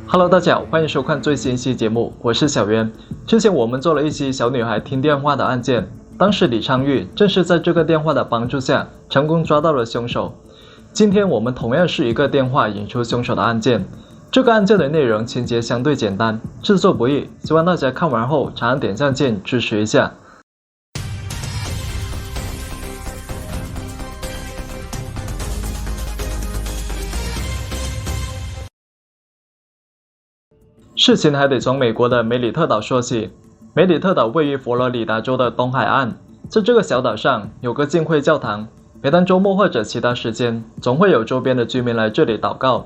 Hello， 大家好，欢迎收看最新一期节目，我是小袁。之前我们做了一期小女孩听电话的案件，当时李昌钰正是在这个电话的帮助下，成功抓到了凶手。今天我们同样是一个电话引出凶手的案件，这个案件的内容情节相对简单，制作不易，希望大家看完后长按点赞键支持一下。事情还得从美国的梅里特岛说起。梅里特岛位于佛罗里达州的东海岸，在这个小岛上有个浸会教堂，每当周末或者其他时间，总会有周边的居民来这里祷告。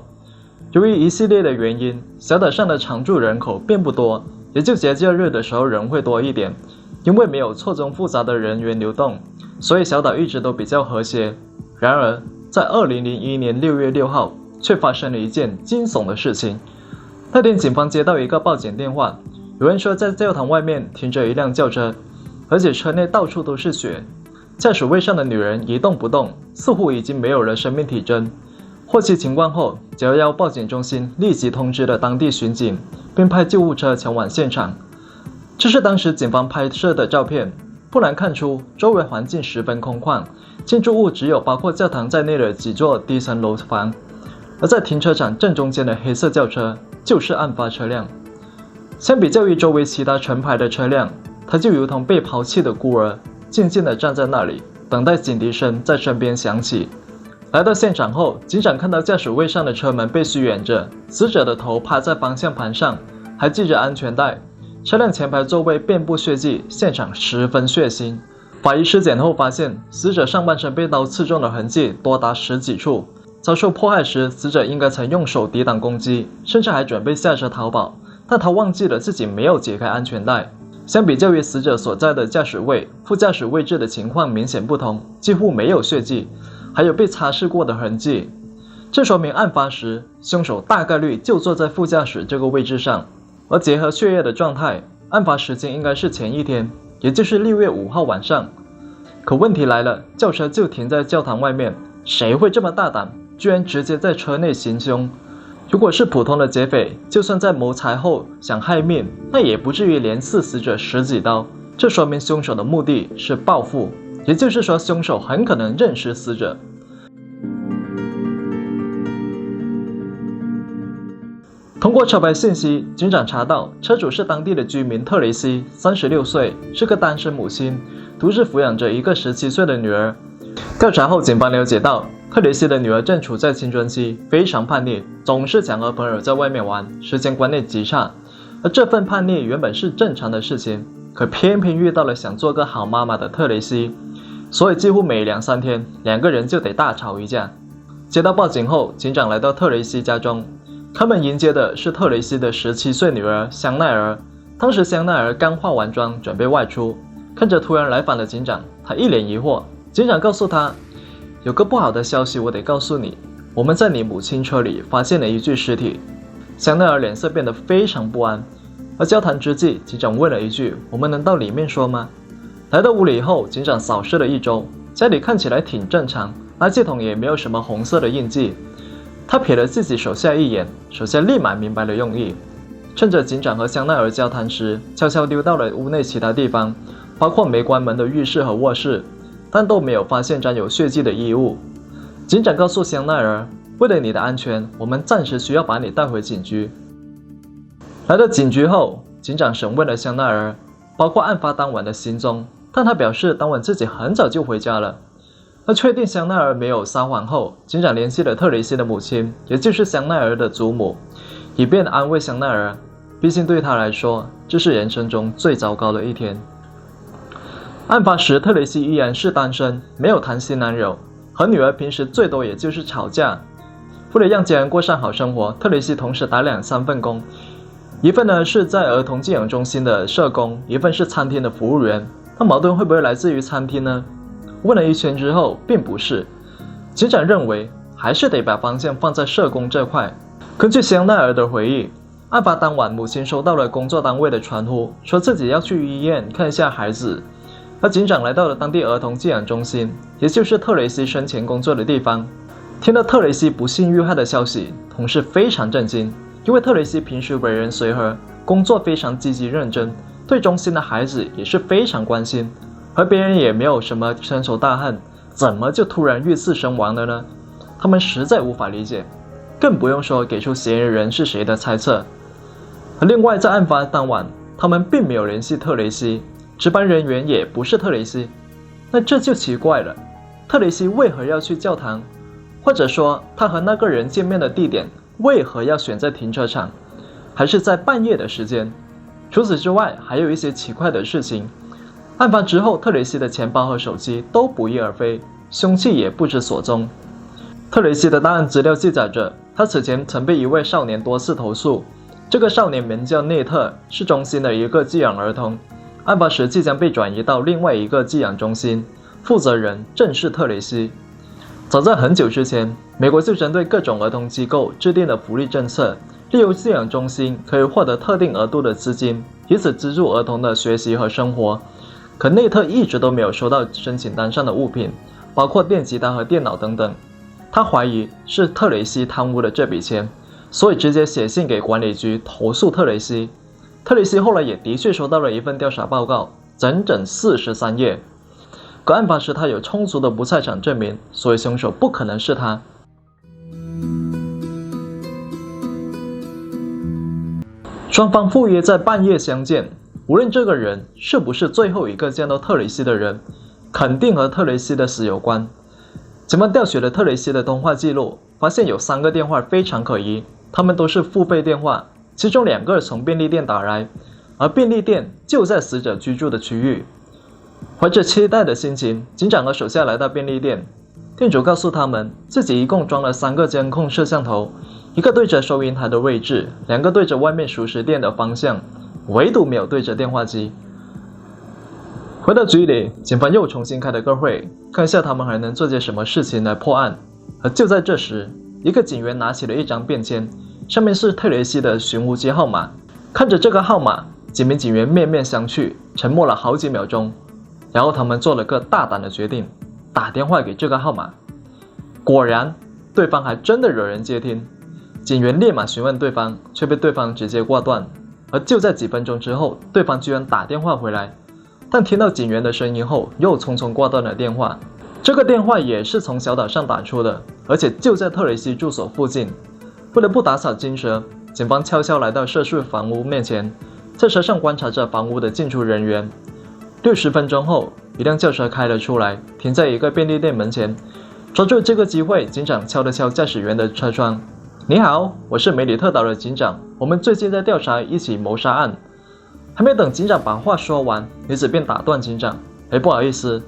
由于一系列的原因，小岛上的常住人口并不多，也就节假日的时候人会多一点。因为没有错综复杂的人员流动，所以小岛一直都比较和谐。然而，在2001年6月6号，却发生了一件惊悚的事情。那天警方接到一个报警电话，有人说在教堂外面停着一辆轿车，而且车内到处都是血，驾驶位上的女人一动不动，似乎已经没有了生命体征。获悉情况后，911报警中心立即通知了当地巡警，并派救护车前往现场。这是当时警方拍摄的照片，不难看出周围环境十分空旷，建筑物只有包括教堂在内的几座低层楼房，而在停车场正中间的黑色轿车就是案发车辆。相比较于周围其他成排的车辆，它就如同被抛弃的孤儿，静静地站在那里，等待警笛声在身边响起。来到现场后，警长看到驾驶位上的车门被虚掩着，死者的头趴在方向盘上，还系着安全带，车辆前排座位遍布血迹，现场十分血腥。法医尸检后发现，死者上半身被刀刺中的痕迹多达10几处，遭受迫害时，死者应该曾用手抵挡攻击，甚至还准备下车逃跑，但他忘记了自己没有解开安全带。相比较于死者所在的驾驶位，副驾驶位置的情况明显不同，几乎没有血迹，还有被擦拭过的痕迹。这说明案发时，凶手大概率就坐在副驾驶这个位置上。而结合血液的状态，案发时间应该是前一天，也就是6月5号晚上。可问题来了，轿车就停在教堂外面，谁会这么大胆，居然直接在车内行凶？如果是普通的劫匪，就算在谋财后想害命，那也不至于连刺死者10几刀。这说明凶手的目的是报复，也就是说凶手很可能认识死者。通过车牌信息，警长查到车主是当地的居民特雷西，36岁，是个单身母亲，独自抚养着一个17岁的女儿。调查后，警方了解到特雷西的女儿正处在青春期，非常叛逆，总是想和朋友在外面玩，时间观念极差。而这份叛逆原本是正常的事情，可偏偏遇到了想做个好妈妈的特雷西，所以几乎每2、3天，两个人就得大吵一架。接到报警后，警长来到特雷西家中，他们迎接的是特雷西的17岁女儿香奈儿。当时香奈儿刚化完妆，准备外出，看着突然来访的警长，她一脸疑惑。警长告诉她，有个不好的消息我得告诉你，我们在你母亲车里发现了一具尸体。香奈儿脸色变得非常不安，而交谈之际，警长问了一句，我们能到里面说吗？来到屋里后，警长扫视了一周，家里看起来挺正常，垃圾桶也没有什么红色的印记。他瞥了自己手下一眼，手下立马明白了用意，趁着警长和香奈儿交谈时，悄悄溜到了屋内其他地方，包括没关门的浴室和卧室，但都没有发现沾有血迹的衣物。警长告诉香奈儿，为了你的安全，我们暂时需要把你带回警局。来到警局后，警长审问了香奈儿，包括案发当晚的行踪，但他表示当晚自己很早就回家了。而确定香奈儿没有撒谎后，警长联系了特雷西的母亲，也就是香奈儿的祖母，以便安慰香奈儿，毕竟对他来说，这是人生中最糟糕的一天。案发时，特雷西依然是单身，没有谈新男友，和女儿平时最多也就是吵架。为了让家人过上好生活，特雷西同时打2、3份工，一份呢是在儿童寄养中心的社工，一份是餐厅的服务员。那矛盾会不会来自于餐厅呢？问了一圈之后，并不是。警长认为还是得把方向放在社工这块。根据香奈儿的回忆，案发当晚，母亲收到了工作单位的传呼，说自己要去医院看一下孩子。而警长来到了当地儿童寄养中心，也就是特雷西生前工作的地方。听到特雷西不幸遇害的消息，同事非常震惊，因为特雷西平时为人随和，工作非常积极认真，对中心的孩子也是非常关心，和别人也没有什么深仇大恨，怎么就突然遇刺身亡了呢？他们实在无法理解，更不用说给出嫌疑人是谁的猜测。另外，在案发当晚，他们并没有联系特雷西，值班人员也不是特雷西，那这就奇怪了，特雷西为何要去教堂？或者说，他和那个人见面的地点为何要选在停车场，还是在半夜的时间？除此之外，还有一些奇怪的事情。案发之后，特雷西的钱包和手机都不翼而飞，凶器也不知所踪。特雷西的档案资料记载着，他此前曾被一位少年多次投诉，这个少年名叫内特，是中心的一个寄养儿童。案发时即将被转移到另外一个寄养中心，负责人正是特雷西。早在很久之前，美国就针对各种儿童机构制定了福利政策，例如寄养中心可以获得特定额度的资金，以此资助儿童的学习和生活。可内特一直都没有收到申请单上的物品，包括电吉他和电脑等等。他怀疑是特雷西贪污了这笔钱，所以直接写信给管理局投诉特雷西。特雷西后来也的确收到了一份调查报告，整整43页。可案发时他有充足的不在场证明，所以凶手不可能是他。双方赴约在半夜相见，无论这个人是不是最后一个见到特雷西的人，肯定和特雷西的死有关。警方调取了特雷西的通话记录，发现有3个电话非常可疑，他们都是付费电话，其中2个从便利店打来，而便利店就在死者居住的区域。怀着期待的心情，警长和手下来到便利店，店主告诉他们，自己一共装了3个监控摄像头，一个对着收银台的位置，2个对着外面熟食店的方向，唯独没有对着电话机。回到局里，警方又重新开了个会，看一下他们还能做些什么事情来破案。而就在这时，一个警员拿起了一张便签，上面是特雷西的寻呼机号码。看着这个号码，几名警员面面相觑，沉默了好几秒钟，然后他们做了个大胆的决定，打电话给这个号码。果然，对方还真的有人接听。警员立马询问对方，却被对方直接挂断。而就在几分钟之后，对方居然打电话回来，但听到警员的声音后，又匆匆挂断了电话。这个电话也是从小岛上打出的，而且就在特雷西住所附近。为了不打草惊蛇，警方悄悄来到涉事房屋面前，在车上观察着房屋的进出人员。60分钟后，一辆轿车开了出来，停在一个便利店门前。抓住这个机会，警长敲了敲驾驶员的车窗。你好，我是梅里特岛的警长，我们最近在调查一起谋杀案。还没等警长把话说完，女子便打断警长，不好意思，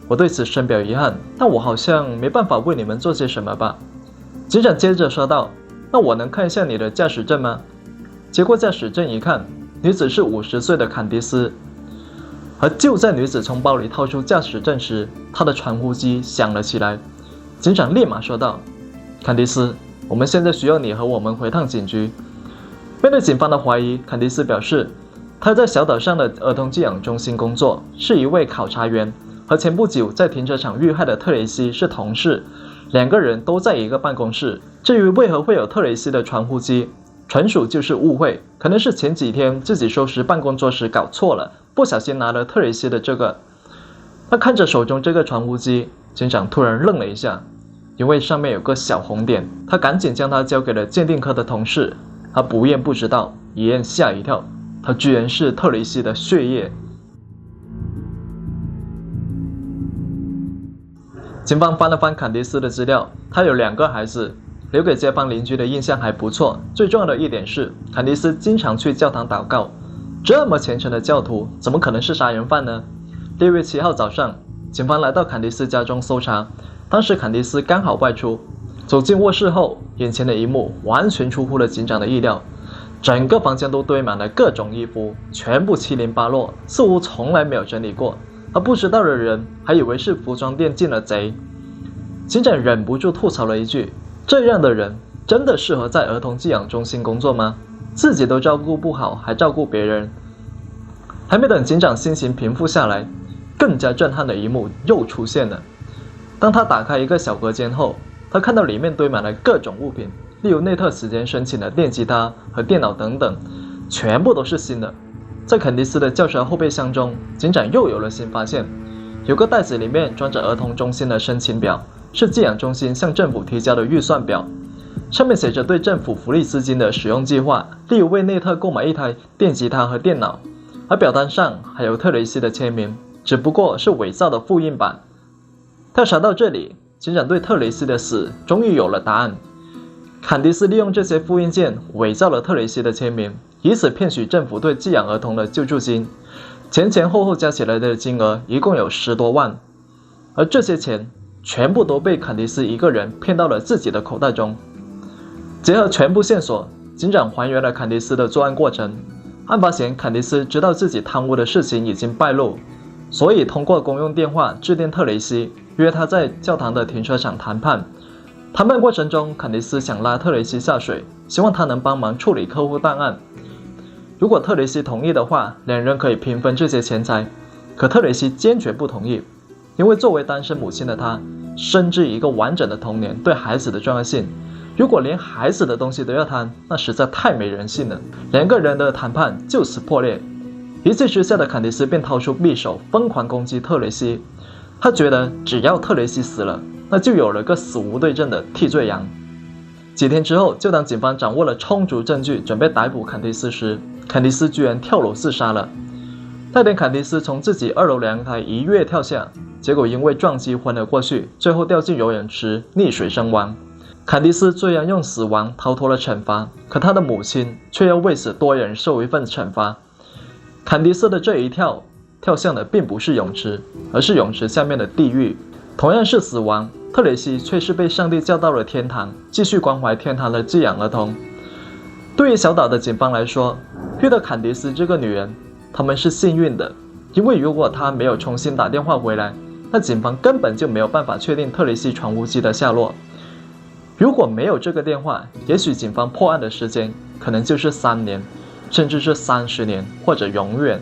我对此深表遗憾，但我好像没办法为你们做些什么吧。警长接着说道，那我能看一下你的驾驶证吗？接过驾驶证一看，女子是50岁的坎迪斯。而就在女子从包里掏出驾驶证时，她的传呼机响了起来。警长立马说道，坎迪斯，我们现在需要你和我们回趟警局。面对警方的怀疑，坎迪斯表示，他在小岛上的儿童寄养中心工作，是一位考察员，和前不久在停车场遇害的特雷西是同事，2个人都在一个办公室。至于为何会有特雷西的传呼机，纯属就是误会，可能是前几天自己收拾办公桌时搞错了，不小心拿了特雷西的这个。那看着手中这个传呼机，警长突然愣了一下，因为上面有个小红点，他赶紧将它交给了鉴定科的同事。他不验不知道，一验吓一跳，它居然是特雷西的血液。警方翻了翻坎迪斯的资料，他有2个孩子，留给街坊邻居的印象还不错。最重要的一点是，坎迪斯经常去教堂祷告，这么虔诚的教徒，怎么可能是杀人犯呢？6月7号早上，警方来到坎迪斯家中搜查，当时坎迪斯刚好外出。走进卧室后，眼前的一幕完全出乎了警长的意料，整个房间都堆满了各种衣服，全部七零八落，似乎从来没有整理过，而不知道的人还以为是服装店进了贼。警长忍不住吐槽了一句，这样的人真的适合在儿童寄养中心工作吗？自己都照顾不好，还照顾别人。还没等警长心情平复下来，更加震撼的一幕又出现了。当他打开一个小隔间后，他看到里面堆满了各种物品，例如内特时间申请的电吉他和电脑等等，全部都是新的。在肯迪斯的轿车后备箱中，警长又有了新发现，有个袋子里面装着儿童中心的申请表，是寄养中心向政府提交的预算表，上面写着对政府福利资金的使用计划，例如为内特购买一台电吉他和电脑，而表单上还有特雷西的签名，只不过是伪造的复印版。调查到这里，警长对特雷西的死终于有了答案。坎迪斯利用这些复印件伪造了特雷西的签名，以此骗取政府对寄养儿童的救助金，前后加起来的金额一共有10多万，而这些钱全部都被坎迪斯一个人骗到了自己的口袋中。结合全部线索，警长还原了坎迪斯的作案过程。案发前，坎迪斯知道自己贪污的事情已经败露，所以通过公用电话致电特雷西，约他在教堂的停车场谈判。谈判过程中，坎迪斯想拉特雷西下水，希望他能帮忙处理客户档案。如果特雷西同意的话，两人可以平分这些钱财。可特雷西坚决不同意，因为作为单身母亲的她，深知一个完整的童年对孩子的重要性。如果连孩子的东西都要贪，那实在太没人性了。两个人的谈判就此破裂。一气之下的坎迪斯便掏出匕首，疯狂攻击特雷西。他觉得只要特雷西死了，那就有了个死无对证的替罪羊。几天之后，就当警方掌握了充足证据，准备逮捕坎迪斯时，坎迪斯居然跳楼自杀了。那天坎迪斯从自己2楼阳台一跃跳下，结果因为撞击昏了过去，最后掉进游泳池溺水身亡。坎迪斯虽然用死亡逃脱了惩罚，可他的母亲却要为此多人受一份惩罚。坎迪斯的这一跳向的并不是泳池，而是泳池下面的地狱。同样是死亡，特雷西却是被上帝叫到了天堂，继续关怀天堂的寄养儿童。对于小岛的警方来说，遇到坎迪斯这个女人，他们是幸运的，因为如果她没有重新打电话回来，那警方根本就没有办法确定特雷西传呼机的下落。如果没有这个电话，也许警方破案的时间可能就是3年，甚至是30年，或者永远。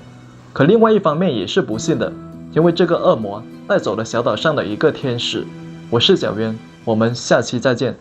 可另外一方面也是不幸的，因为这个恶魔带走了小岛上的一个天使。我是小渊，我们下期再见。